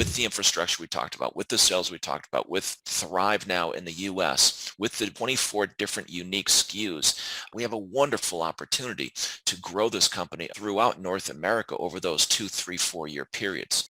with the infrastructure we talked about, with the sales we talked about, with Thrive now in the US, with the 24 different unique SKUs, we have a wonderful opportunity to grow this company throughout North America over those 2, 3, 4-year periods.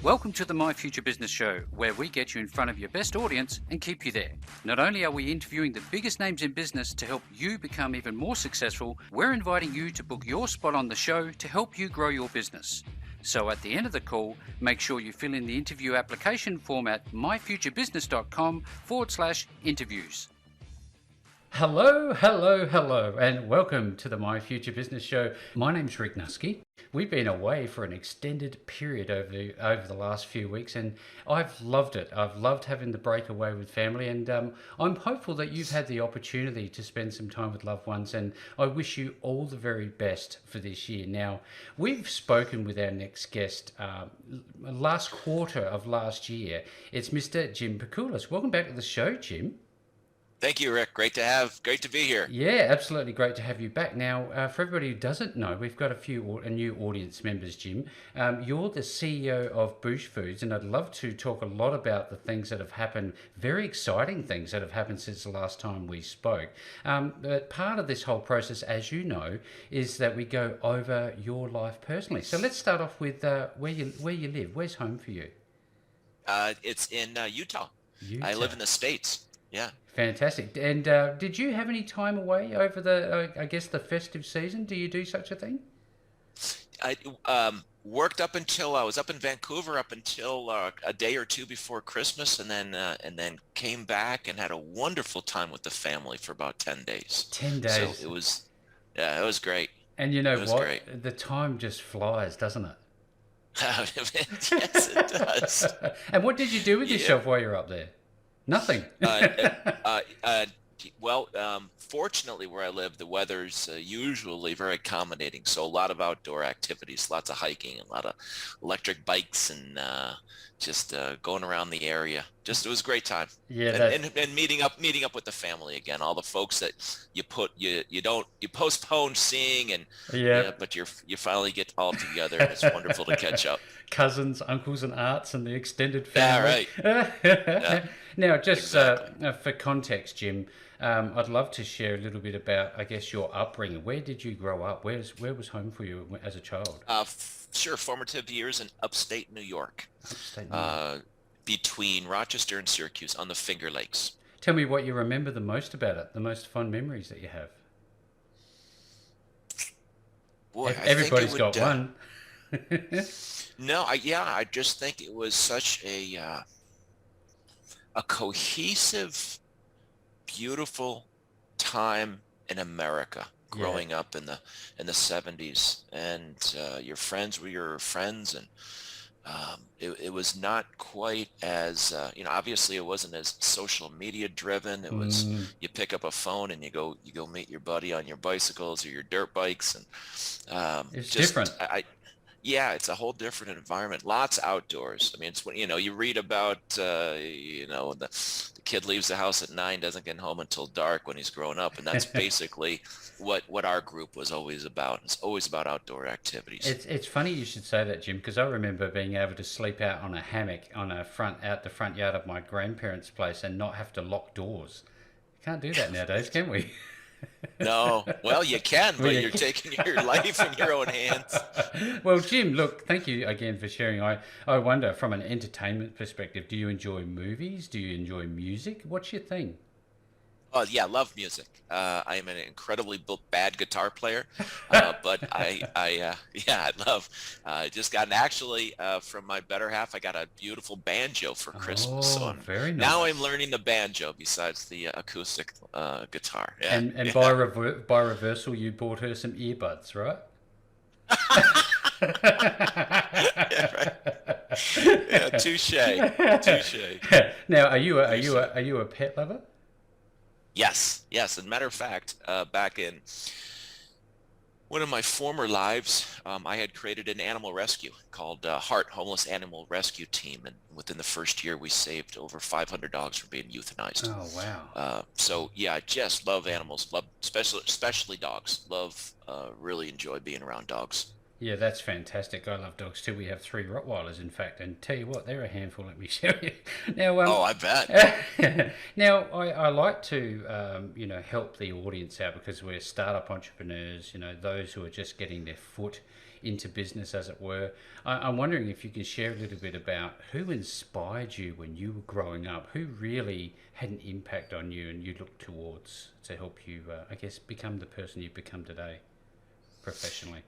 Welcome to the My Future Business Show, where we get you in front of your best audience and keep you there. Not only are we interviewing the biggest names in business to help you become even more successful, we're inviting you to book your spot on the show to help you grow your business. So at the end of the call, make sure you fill in the interview application form at myfuturebusiness.com/interviews. Hello, and welcome to the My Future Business Show. My name's Rick Nusky. We've been away for an extended period over the last few weeks, and I've loved it. I've loved having the break away with family, and I'm hopeful that you've had the opportunity to spend some time with loved ones, and I wish you all the very best for this year. Now, we've spoken with our next guest last quarter of last year. It's Mr. Jim Pakoulis. Welcome back to the show, Jim. Thank you, Rick. Great to be here. Yeah, absolutely great to have you back. Now, for everybody who doesn't know, we've got a new audience members, Jim. You're the CEO of booshfood, and I'd love to talk a lot about the things that have happened, very exciting things that have happened since the last time we spoke. But part of this whole process, as you know, is that we go over your life personally. So let's start off with where you live. Where's home for you? It's in Utah. I live in the States. Yeah. Fantastic. And did you have any time away over the, I guess, the festive season? Do you do such a thing? I worked up until I was up in Vancouver up until a day or two before Christmas, and then came back and had a wonderful time with the family for about 10 days. 10 days. So it was great. And you know what? Great. The time just flies, doesn't it? Yes, it does. And what did you do with yourself while you're up there? Nothing. Fortunately, where I live, the weather's usually very accommodating. So a lot of outdoor activities, lots of hiking, a lot of electric bikes, and just going around the area. It was a great time. Yeah, and meeting up with the family again. All the folks that you postpone seeing, and but you finally get all together. And it's wonderful to catch up. Cousins, uncles, and aunts, and the extended family. Yeah, right. Yeah. Now, just Exactly. for context, Jim, I'd love to share a little bit about, I guess, your upbringing. Where did you grow up? Where was home for you as a child? Sure, formative years in upstate New York. Upstate New York. Between Rochester and Syracuse on the Finger Lakes. Tell me what you remember the most about it, the most fond memories that you have. Boy, Everybody's got one. No, I just think it was such a cohesive, beautiful time in America growing up in the 70s, and your friends were your friends, and it was not quite as obviously it wasn't as social media driven. It was you pick up a phone and you go meet your buddy on your bicycles or your dirt bikes, and It's different. Yeah, it's a whole different environment. Lots outdoors. I mean, it's when you read about the kid leaves the house at 9, doesn't get home until dark when he's grown up, and that's basically what our group was always about. It's always about outdoor activities. It's funny you should say that, Jim, because I remember being able to sleep out on a hammock out the front yard of my grandparents' place and not have to lock doors. Can't do that nowadays, can we? No, well, you can, but you're taking your life in your own hands. Well, Jim, look, thank you again for sharing. I wonder, from an entertainment perspective, do you enjoy movies? Do you enjoy music? What's your thing? Oh yeah, love music. I am an incredibly bad guitar player, but I love. Just got from my better half. I got a beautiful banjo for Christmas. So very nice. Now I'm learning the banjo besides the acoustic guitar. Yeah. And by reversal, you bought her some earbuds, right? Yeah, right. Yeah, touche. Now, are you a pet lover? Yes. As a matter of fact, back in one of my former lives, I had created an animal rescue called Heart Homeless Animal Rescue Team, and within the first year, we saved over 500 dogs from being euthanized. Oh wow! So yeah, I just love animals, love especially dogs. Really enjoy being around dogs. Yeah, that's fantastic. I love dogs too. We have three Rottweilers, in fact, and tell you what, they're a handful. Let me show you. Now, Oh, I bet. now I like to help the audience out because we're startup entrepreneurs. Those who are just getting their foot into business, as it were. I'm wondering if you can share a little bit about who inspired you when you were growing up. Who really had an impact on you, and you looked towards to help you, I guess, become the person you've become today, professionally.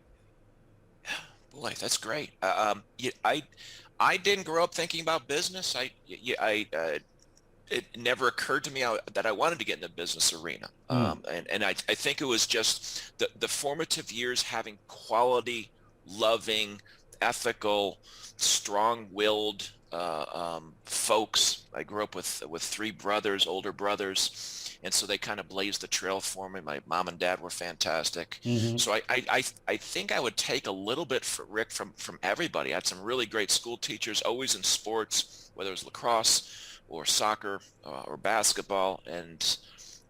Boy, that's great. I didn't grow up thinking about business. It never occurred to me that I wanted to get in the business arena. Mm. And I think it was just the formative years having quality, loving, ethical, strong-willed folks. I grew up with three brothers, older brothers, and so they kind of blazed the trail for me. My mom and dad were fantastic. Mm-hmm. So I think I would take a little bit for Rick from everybody. I had some really great school teachers, always in sports, whether it was lacrosse or soccer or basketball. And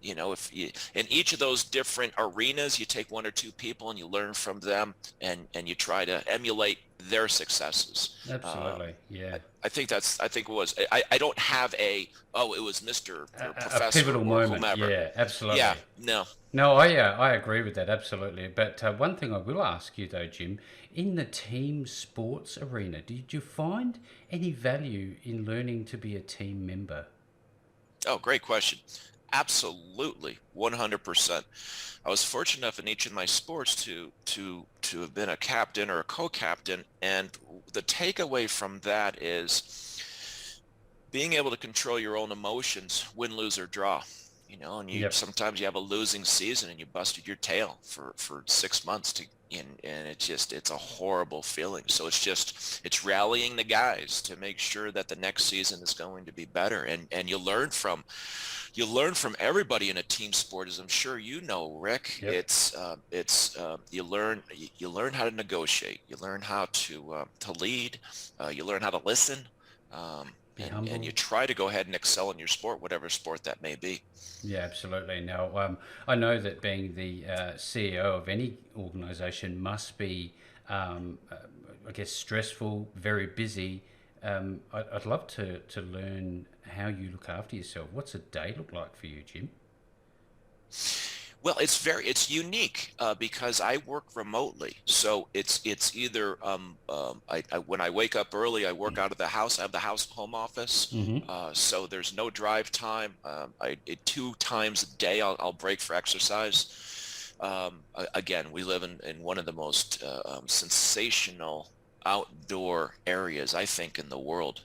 if you in each of those different arenas, you take one or two people and you learn from them, and you try to emulate their successes. Absolutely, yeah. I think it was. I don't have it was Mr. or A Professor pivotal or moment, whomever. yeah, absolutely. Yeah, no. No, I agree with that absolutely. But one thing I will ask you though, Jim, in the team sports arena, did you find any value in learning to be a team member? Oh, great question. Absolutely, 100%. I was fortunate enough in each of my sports to have been a captain or a co-captain, and the takeaway from that is being able to control your own emotions, win, lose, or draw. And Yep. sometimes you have a losing season and you busted your tail for 6 months and it's a horrible feeling. So it's rallying the guys to make sure that the next season is going to be better. And you learn from everybody in a team sport, as I'm sure you know, Rick. Yep. You learn how to negotiate. You learn how to lead. You learn how to listen. Um, Be and humble. you try to go ahead and excel in your sport, whatever sport that may be. Yeah, absolutely. Now, I know that being the CEO of any organisation must be, I guess, stressful, very busy. I'd love to learn how you look after yourself. What's a day look like for you, Jim? Well, it's unique because I work remotely, so it's either when I wake up early, I work out of the house. I have the house home office, Mm-hmm. so there's no drive time. Two times a day I'll break for exercise. Again, we live in one of the most sensational outdoor areas, I think, in the world,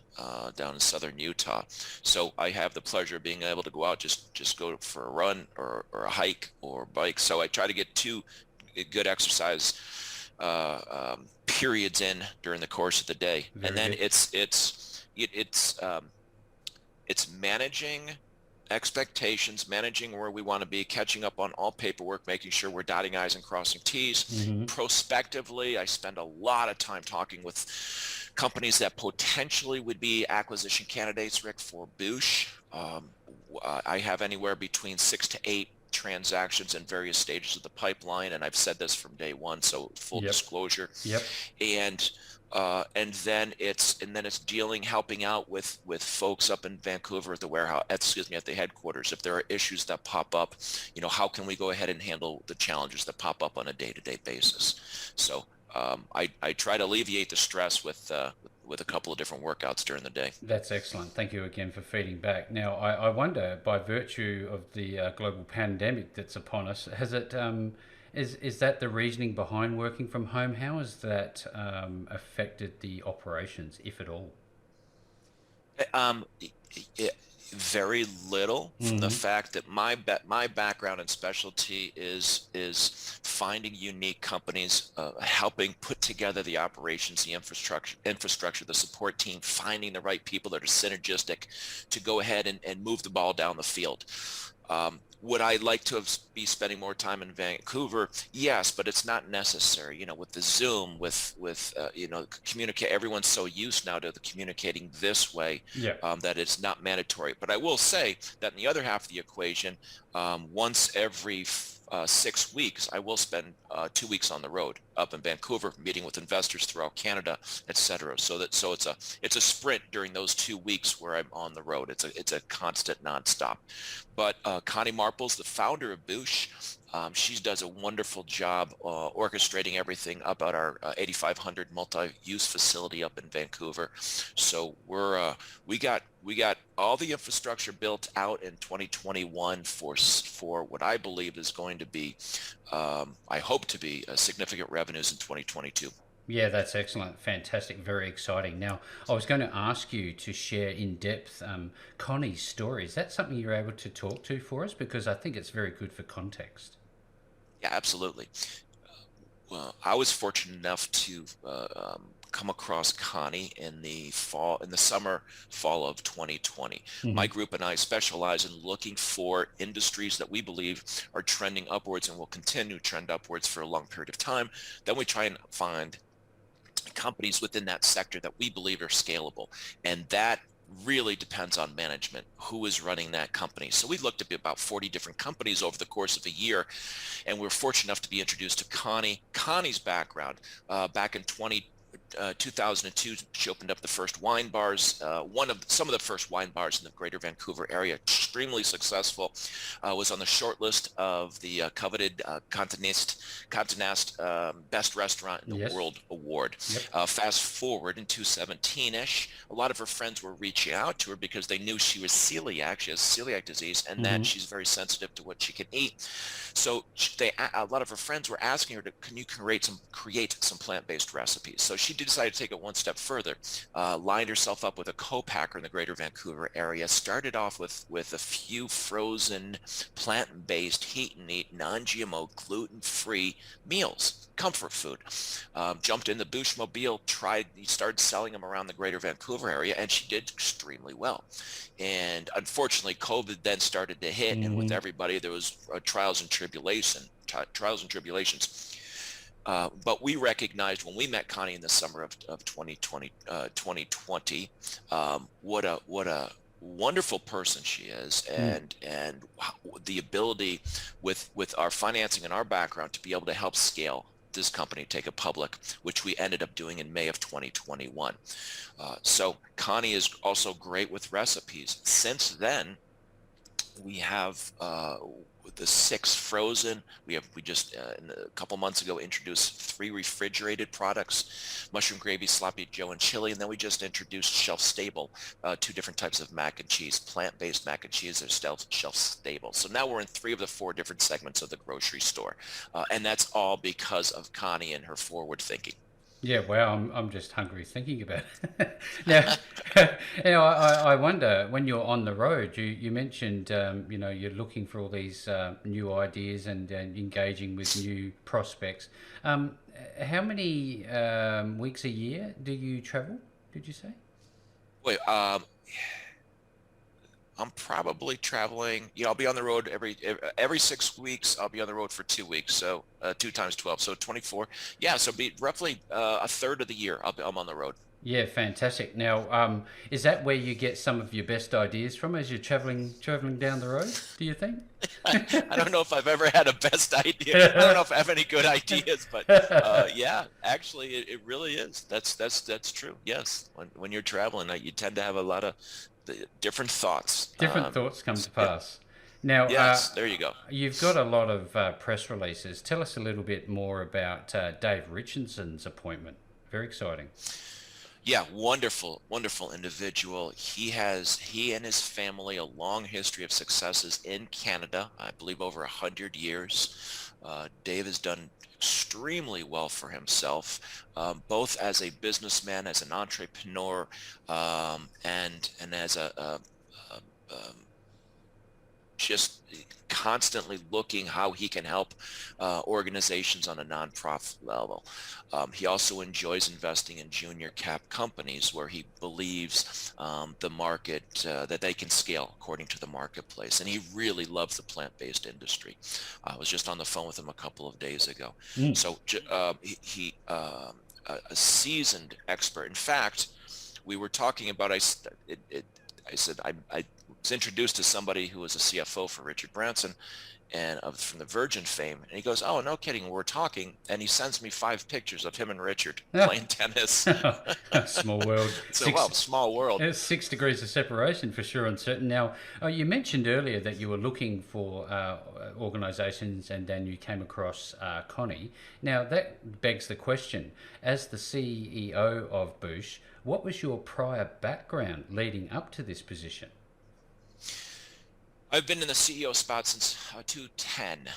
down in southern Utah. So I have the pleasure of being able to go out, just go for a run or a hike or bike. So I try to get two good exercise periods in during the course of the day, and Very then good. it's managing expectations, managing where we want to be, catching up on all paperwork, making sure we're dotting I's and crossing T's. Mm-hmm. Prospectively, I spend a lot of time talking with companies that potentially would be acquisition candidates, Rick, for Boosh. I have anywhere between 6 to 8 transactions in various stages of the pipeline, and I've said this from day one, so full Yep. disclosure. Yep. And then it's helping out with folks up in Vancouver at the warehouse, at the headquarters. If there are issues that pop up, how can we go ahead and handle the challenges that pop up on a day-to-day basis? So I try to alleviate the stress with a couple of different workouts during the day. That's excellent. Thank you again for feeding back. Now, I wonder, by virtue of the global pandemic that's upon us, has it is that the reasoning behind working from home? How has that affected the operations, if at all? Um, it, very little, from the Mm-hmm. fact that my background and specialty is finding unique companies, helping put together the operations, the infrastructure, the support team, finding the right people that are synergistic to go ahead and move the ball down the field. Would I like to be spending more time in Vancouver? Yes, but it's not necessary. With the Zoom, with communicate. Everyone's so used now to the communicating this way Yeah. that it's not mandatory. But I will say that in the other half of the equation, once every 6 weeks, I will spend 2 weeks on the road up in Vancouver, meeting with investors throughout Canada, etc. So it's a sprint during those 2 weeks where I'm on the road. It's a constant nonstop. But Connie Marples, the founder of Boosh, she does a wonderful job orchestrating everything up at our 8,500 multi-use facility up in Vancouver. So we got all the infrastructure built out in 2021 for what I believe is going to be, I hope to be, significant revenues in 2022. Yeah, that's excellent. Fantastic. Very exciting. Now, I was going to ask you to share in depth Connie's story. Is that something you're able to talk to for us? Because I think it's very good for context. Yeah, absolutely. Well, I was fortunate enough to come across Connie in the fall of 2020. Hmm. My group and I specialize in looking for industries that we believe are trending upwards and will continue to trend upwards for a long period of time. Then we try and find companies within that sector that we believe are scalable. And that really depends on management, who is running that company. So we looked at about 40 different companies over the course of a year, and we were fortunate enough to be introduced to Connie. Connie's background, back in 2002, she opened up the first wine bars, some of the first wine bars in the greater Vancouver area, extremely successful, was on the short list of the coveted Conte Nast Best Restaurant in the Yes. World Award. Yep. Fast forward in 2017-ish, a lot of her friends were reaching out to her because they knew she was celiac. She has celiac disease, and that Hmm. she's very sensitive to what she can eat. So a lot of her friends were asking her can you create some plant-based recipes? So she decided to take it one step further, lined herself up with a co-packer in the greater Vancouver area, started off with a few frozen plant-based heat and eat non-GMO gluten-free meals, comfort food. Jumped in the Bushmobile, started selling them around the greater Vancouver area, and she did extremely well. And unfortunately, COVID then started to hit, and with Hmm. everybody, there was trials and tribulations. But we recognized when we met Connie in the summer of 2020, what a wonderful person she is, and the ability with our financing and our background to be able to help scale this company, take it public, which we ended up doing in May of 2021. So Connie is also great with recipes. Since then, we have the 6 frozen. We just a couple months ago introduced 3 refrigerated products: mushroom gravy, sloppy Joe, and chili. And then we just introduced shelf stable, 2 different types of mac and cheese, plant-based mac and cheese. They're shelf stable. So now we're in 3 of the 4 different segments of the grocery store, and that's all because of Connie and her forward thinking. Yeah, wow, I'm just hungry thinking about it. Now, I wonder when you're on the road, you mentioned, you're looking for all these new ideas and engaging with new prospects. How many weeks a year do you travel, did you say? Wait, I'm probably traveling. I'll be on the road every 6 weeks. I'll be on the road for 2 weeks, so 2 times 12, so 24. Yeah, so be roughly a third of the year. I'm on the road. Yeah, fantastic. Now, is that where you get some of your best ideas from as you're traveling down the road, do you think? I don't know if I've ever had a best idea. I don't know if I have any good ideas, but yeah, actually, it really is. That's true. Yes, when you're traveling, you tend to have a lot of different thoughts. Different thoughts come to Yeah. pass. Now, Yes, there you go. you've got a lot of press releases. Tell us a little bit more about Dave Richardson's appointment. Very exciting. Yeah, wonderful, wonderful individual. He and his family a long history of successes in Canada. I believe over 100 years. Dave has done extremely well for himself, both as a businessman, as an entrepreneur, and as a just constantly looking how he can help organizations on a nonprofit level. He also enjoys investing in junior cap companies where he believes the market that they can scale according to the marketplace. And he really loves the plant-based industry. I was just on the phone with him a couple of days ago. Mm. So a seasoned expert. In fact, we were talking about I said, I was introduced to somebody who was a CFO for Richard Branson and from the Virgin fame. And he goes, oh, no kidding. We're talking. And he sends me 5 pictures of him and Richard playing tennis. Small world. So, well, small world. 6 degrees of separation for sure and certain. Now, you mentioned earlier that you were looking for organisations and then you came across Connie. Now, that begs the question, as the CEO of Boosh, what was your prior background leading up to this position? I've been in the CEO spot since 2010.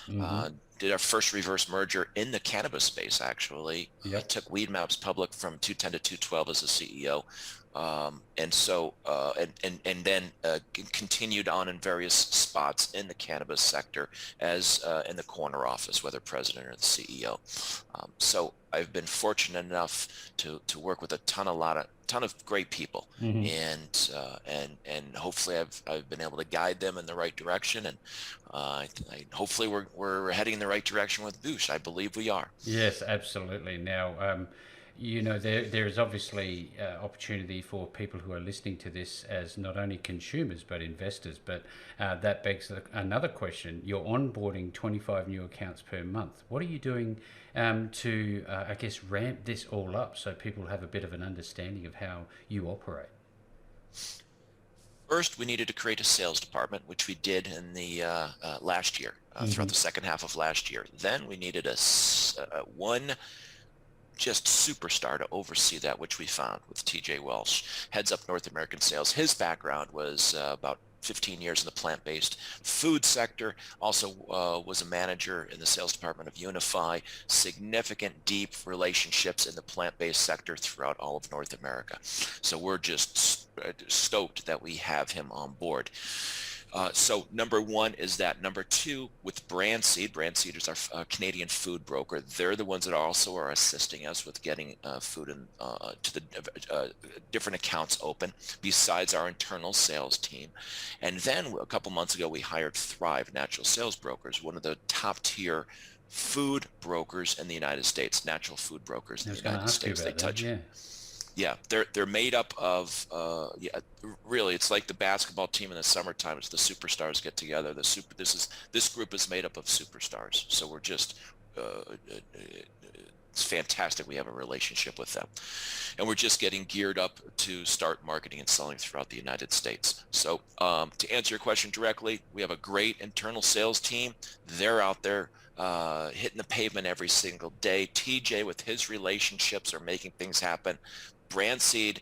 Did our first reverse merger in the cannabis space, actually. Yep. I took Weed Maps public from 2010 to 2012 as a CEO. And then continued on in various spots in the cannabis sector as in the corner office, whether president or the CEO. So I've been fortunate enough to work with a ton of great people, and hopefully I've been able to guide them in the right direction, and hopefully we're heading in the right direction with Boosh. I believe we are. Yes, absolutely. Now, there is obviously opportunity for people who are listening to this as not only consumers but investors. But that begs another question. You're onboarding 25 new accounts per month. What are you doing to, I guess, ramp this all up so people have a bit of an understanding of how you operate? First, we needed to create a sales department, which we did in the last year, throughout the second half of last year. Then we needed one just superstar to oversee that, which we found with TJ Welsh, heads up North American sales. His background was about 15 years in the plant-based food sector, also was a manager in the sales department of Unify, significant deep relationships in the plant-based sector throughout all of North America. So we're just stoked that we have him on board. So number one is that. Number two, with Brandseed is our Canadian food broker. They're the ones that also are assisting us with getting food to the different accounts open, besides our internal sales team. And then a couple months ago, we hired Thrive Natural Sales Brokers, one of the top tier food brokers in the United States, natural food brokers in the United States. They touch. Yeah, they're made up of really, it's like the basketball team in the summertime. It's the superstars get together. This group is made up of superstars. So we're just it's fantastic. We have a relationship with them, and we're just getting geared up to start marketing and selling throughout the United States. So to answer your question directly, we have a great internal sales team. They're out there hitting the pavement every single day. TJ, with his relationships, are making things happen. Brandseed,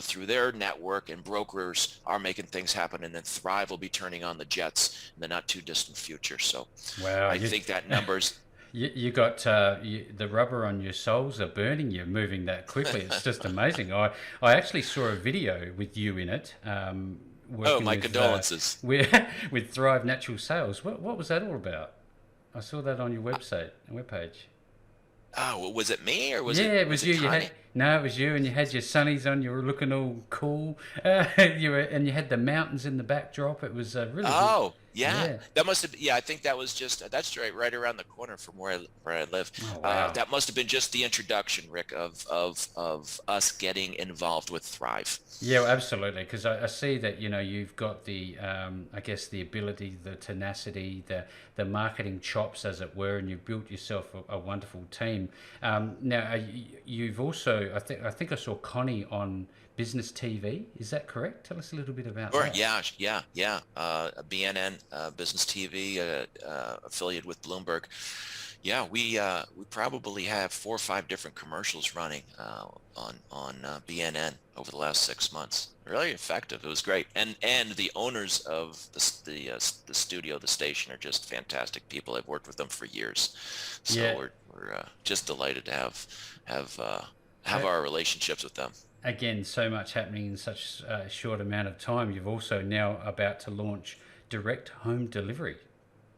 through their network and brokers, are making things happen, and then Thrive will be turning on the jets in the not too distant future. So wow, I think that numbers. You got the rubber on your soles are burning. You're moving that quickly. It's just amazing. I actually saw a video with you in it. My condolences. With Thrive Natural Sales. What was that all about? I saw that on your webpage. Oh, was it me or was it was you? No, it was you, and you had your sunnies on. You were looking all cool. You had the mountains in the backdrop. It was really. Oh, yeah. That must have. Yeah, I think that was that's right around the corner from where I live. Oh, wow. That must have been just the introduction, Rick, of us getting involved with Thrive. Yeah, absolutely. Because I see that you've got the I guess the ability, the tenacity, the marketing chops, as it were, and you've built yourself a wonderful team. Now you've also I think I saw Connie on Business TV. Is that correct? Tell us a little bit about that. Yeah. BNN Business TV affiliate with Bloomberg. Yeah, we probably have 4 or 5 different commercials running on BNN over the last 6 months. Really effective. It was great, and the owners of the studio, the station, are just fantastic people. I've worked with them for years, so we're just delighted to have our relationships with them. Again, so much happening in such a short amount of time. You've also now about to launch direct home delivery.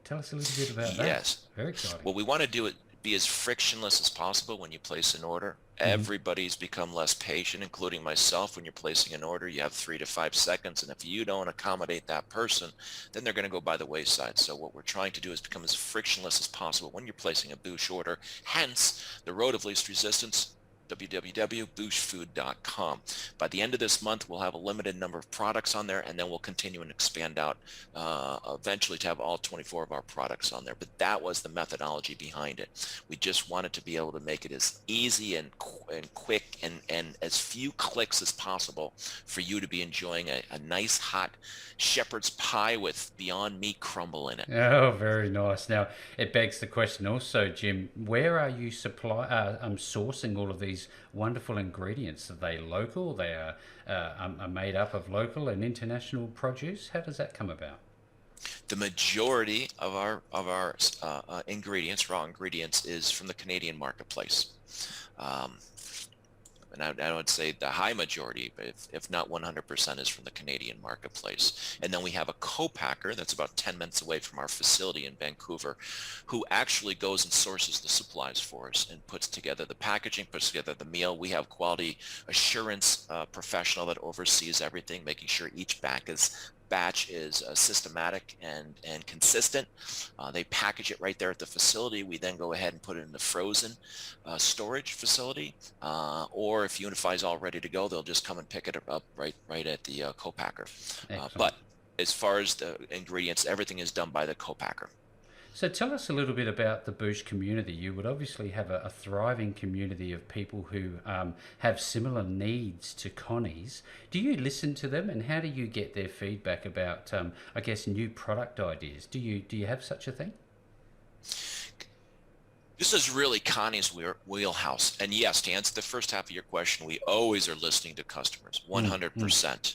Tell us a little bit about that. Yes. Very exciting. Well, we want to do it be as frictionless as possible when you place an order. Everybody's become less patient, including myself. When you're placing an order, you have 3 to 5 seconds, and if you don't accommodate that person, then they're going to go by the wayside. So what we're trying to do is become as frictionless as possible when you're placing a Boosh order. Hence, the road of least resistance, www.booshfood.com. By the end of this month, we'll have a limited number of products on there, and then we'll continue and expand out eventually to have all 24 of our products on there. But that was the methodology behind it. We just wanted to be able to make it as easy and quick and as few clicks as possible for you to be enjoying a nice hot shepherd's pie with Beyond Meat crumble in it. Oh, very nice. Now, it begs the question also, Jim, where are you sourcing all of these wonderful ingredients? Are they local? They are made up of local and international produce? How does that come about? The majority of our ingredients, raw ingredients, is from the Canadian marketplace. And I would say the high majority, but if not 100%, is from the Canadian marketplace. And then we have a co-packer that's about 10 minutes away from our facility in Vancouver, who actually goes and sources the supplies for us and puts together the packaging, puts together the meal. We have quality assurance professional that oversees everything, making sure each batch is systematic and consistent. They package it right there at the facility. We then go ahead and put it in the frozen storage facility, or if Unify is all ready to go, they'll just come and pick it up right at the co-packer. But as far as the ingredients, everything is done by the co-packer. So tell us a little bit about the Boosh community. You would obviously have a thriving community of people who have similar needs to Connie's. Do you listen to them, and how do you get their feedback about, I guess, new product ideas? Do you have such a thing? This is really Connie's wheelhouse. And yes, to answer the first half of your question, we always are listening to customers, 100%.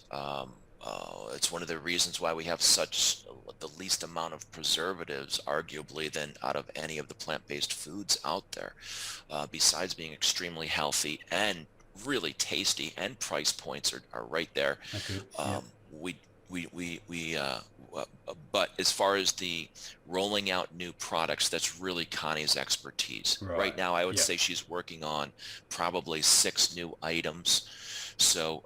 It's one of the reasons why we have such the least amount of preservatives, arguably, than out of any of the plant-based foods out there. Besides being extremely healthy and really tasty, and price points are right there. But as far as the rolling out new products, that's really Connie's expertise. Right now, I would say she's working on probably 6 new items. So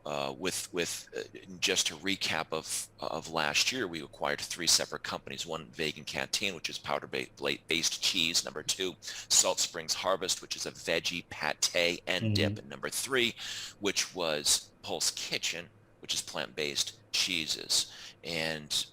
just a recap of last year, we acquired 3 separate companies. One, Vegan Canteen, which is powder-based cheese. Number 2, Salt Springs Harvest, which is a veggie pate and dip. And number 3, which was Pulse Kitchen, which is plant-based cheeses. And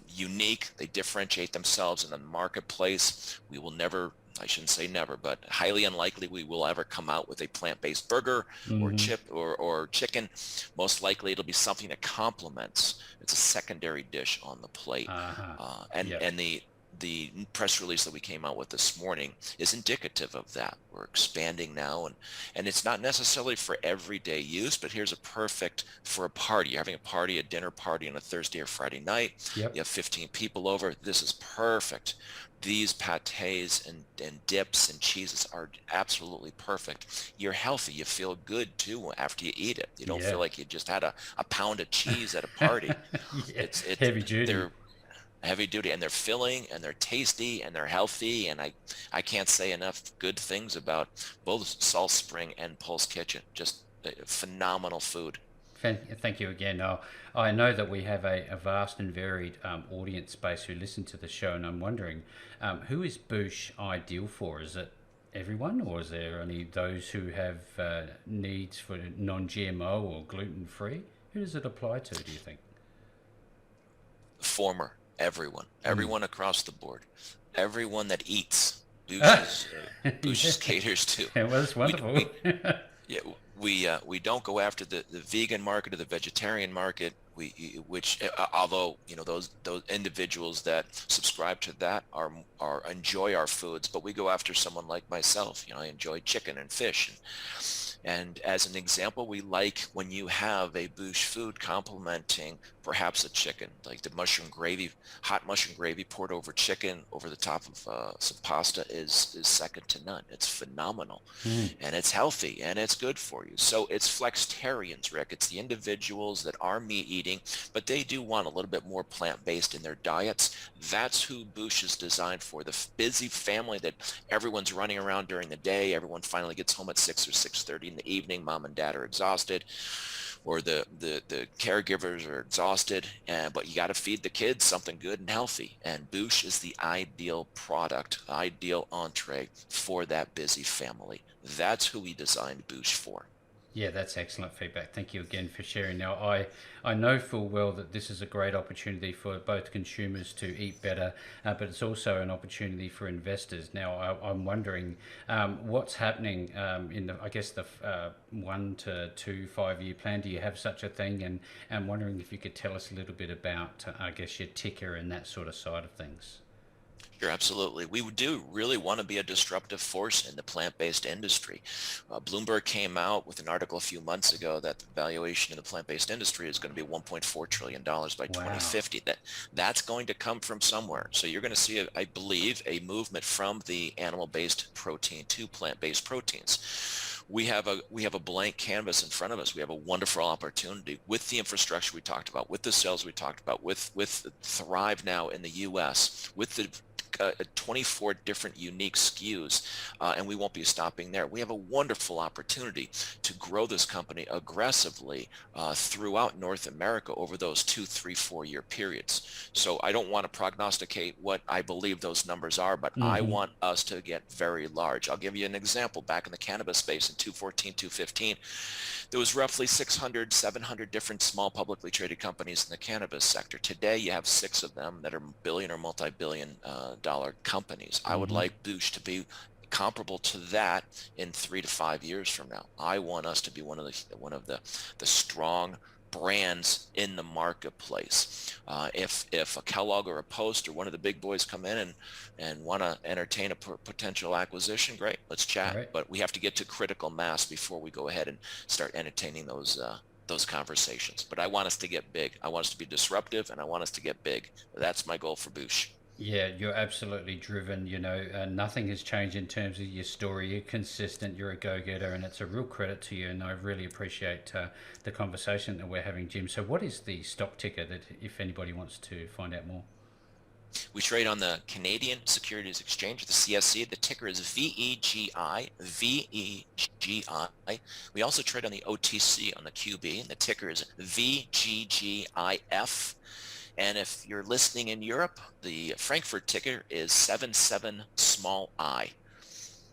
unique, they differentiate themselves in the marketplace. We will never, I shouldn't say never, but highly unlikely we will ever come out with a plant-based burger or chip or chicken. Most likely it'll be something that complements. It's a secondary dish on the plate. And the press release that we came out with this morning is indicative of that. We're expanding now, and it's not necessarily for everyday use, but here's a perfect for a party. You're having a party, a dinner party on a Thursday or Friday night. You have 15 people over. This is perfect. These pates and dips and cheeses are absolutely perfect. You're healthy. You feel good too after you eat it. You don't feel like you just had a pound of cheese at a party. It's heavy duty. They're heavy duty, and they're filling, and they're tasty, and they're healthy, and I can't say enough good things about both Salt Spring and Pulse Kitchen. Just phenomenal food. Thank you again. I know that we have a vast and varied audience base who listen to the show, and I'm wondering, who is Boosh ideal for? Is it everyone, or is there only those who have needs for non-GMO or gluten-free? Who does it apply to, do you think? Former. Everyone across the board, everyone that eats. Boosh caters to. Yeah, well, that's wonderful. We don't go after the vegan market or the vegetarian market. Although those individuals that subscribe to that enjoy our foods, but we go after someone like myself. I enjoy chicken and fish. And as an example, we like when you have a Boosh food complementing perhaps a chicken, like the mushroom gravy, hot mushroom gravy poured over chicken over the top of some pasta is second to none. It's phenomenal, and it's healthy, and it's good for you. So it's flexitarians, Rick. It's the individuals that are meat eating, but they do want a little bit more plant-based in their diets. That's who Boosh is designed for, the busy family that everyone's running around during the day. Everyone finally gets home at 6 or 6:30 in the evening, mom and dad are exhausted, or the caregivers are exhausted, but you got to feed the kids something good and healthy. And Boosh is the ideal product, ideal entree for that busy family. That's who we designed Boosh for. Yeah, that's excellent feedback. Thank you again for sharing. Now, I know full well that this is a great opportunity for both consumers to eat better, but it's also an opportunity for investors. Now, I'm wondering what's happening in the, I guess, the 1 to 2 5 year plan. Do you have such a thing? And I'm wondering if you could tell us a little bit about, I guess, your ticker and that sort of side of things. Sure, absolutely. We do really want to be a disruptive force in the plant-based industry. Bloomberg came out with an article a few months ago that the valuation of the plant-based industry is going to be $1.4 trillion by Wow. 2050. That's going to come from somewhere. So you're going to see, I believe, a movement from the animal-based protein to plant-based proteins. We have a blank canvas in front of us. We have a wonderful opportunity with the infrastructure we talked about, with the sales we talked about, with Thrive now in the U.S., with the 24 different unique SKUs, and we won't be stopping there. We have a wonderful opportunity to grow this company aggressively throughout North America over those 2, 3, 4 year periods. So I don't want to prognosticate what I believe those numbers are, but I Hmm. want us to get very large. I'll give you an example. Back in the cannabis space in 2014, 2015, there was roughly 600, 700 different small publicly traded companies in the cannabis sector. Today, you have 6 of them that are billion or multi-billion dollar companies. I would Hmm. like Boosh to be comparable to that in 3 to 5 years from now. I want us to be one of the strong brands in the marketplace. If a Kellogg or a Post or one of the big boys come in and want to entertain a potential acquisition, great, let's chat. Great. But we have to get to critical mass before we go ahead and start entertaining those conversations. But I want us to get big. I want us to be disruptive, and I want us to get big. That's my goal for Boosh. Yeah, you're absolutely driven. Nothing has changed in terms of your story. You're consistent, you're a go getter, and it's a real credit to you. And I really appreciate the conversation that we're having, Jim. So, what is the stock ticker that if anybody wants to find out more? We trade on the Canadian Securities Exchange, the CSC. The ticker is VEGI, VEGI. We also trade on the OTC on the QB, and the ticker is VGGIF. And if you're listening in Europe, the Frankfurt ticker is 77 small I.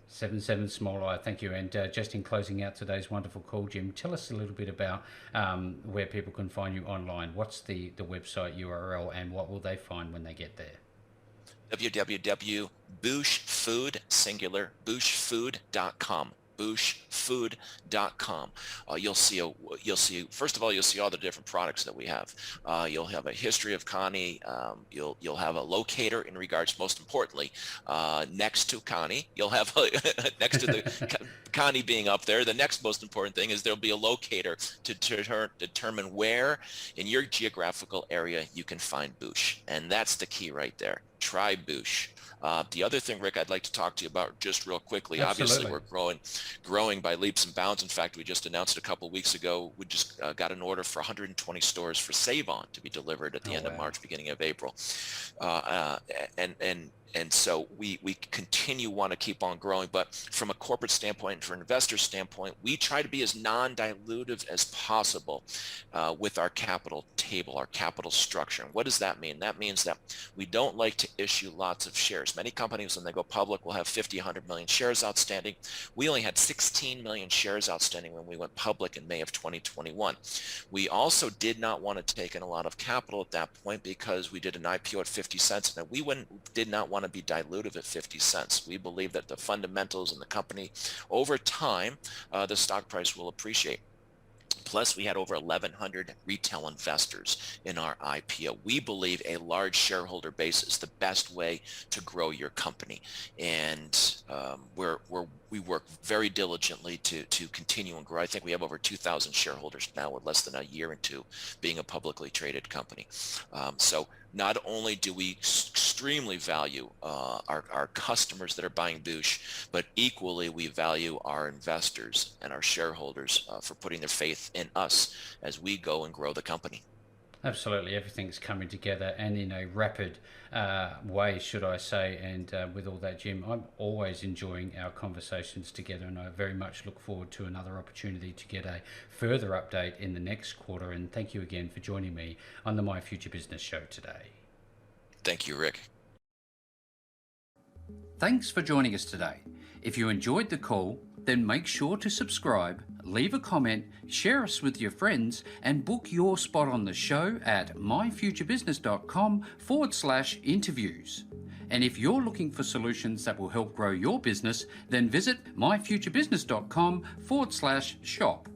77 small I. Thank you. And just in closing out today's wonderful call, Jim, tell us a little bit about where people can find you online. What's the website URL and what will they find when they get there? www.booshfood, singular, booshfood.com. booshfood.com. You'll see first of all, you'll see all the different products that we have. You'll have a history of Connie. You'll have a locator in regards, most importantly, next to Connie. You'll have next to the Connie being up there. The next most important thing is there'll be a locator to determine where in your geographical area you can find Boosh, and that's the key right there. Try Boosh. The other thing, Rick, I'd like to talk to you about just real quickly. Obviously, Absolutely. we're growing by leaps and bounds. In fact, we just announced a couple of weeks ago, we just got an order for 120 stores for Save On to be delivered at the Oh, end of wow. March, beginning of April. Uh, and so we continue want to keep on growing, but from a corporate standpoint and for an investor standpoint, we try to be as non-dilutive as possible with our capital table, our capital structure. And what does that mean? That means that we don't like to issue lots of shares. Many companies, when they go public, will have 50, 100 million shares outstanding. We only had 16 million shares outstanding when we went public in May of 2021. We also did not want to take in a lot of capital at that point because we did an IPO at 50 cents, and we did not want to be dilutive at 50 cents. We believe that the fundamentals in the company over time, the stock price will appreciate. Plus, we had over 1,100 retail investors in our IPO. We believe a large shareholder base is the best way to grow your company. And we work very diligently to continue and grow. I think we have over 2,000 shareholders now with less than a year into being a publicly traded company. So not only do we extremely value our customers that are buying Boosh, but equally we value our investors and our shareholders for putting their faith in us as we go and grow the company. Absolutely, everything's coming together and in a rapid way, should I say. And with all that, Jim, I'm always enjoying our conversations together, and I very much look forward to another opportunity to get a further update in the next quarter. And thank you again for joining me on the My Future Business show today. Thank you, Rick. Thanks for joining us today. If you enjoyed the call, then make sure to subscribe, leave a comment, share us with your friends, and book your spot on the show at myfuturebusiness.com/interviews. And if you're looking for solutions that will help grow your business, then visit myfuturebusiness.com/shop.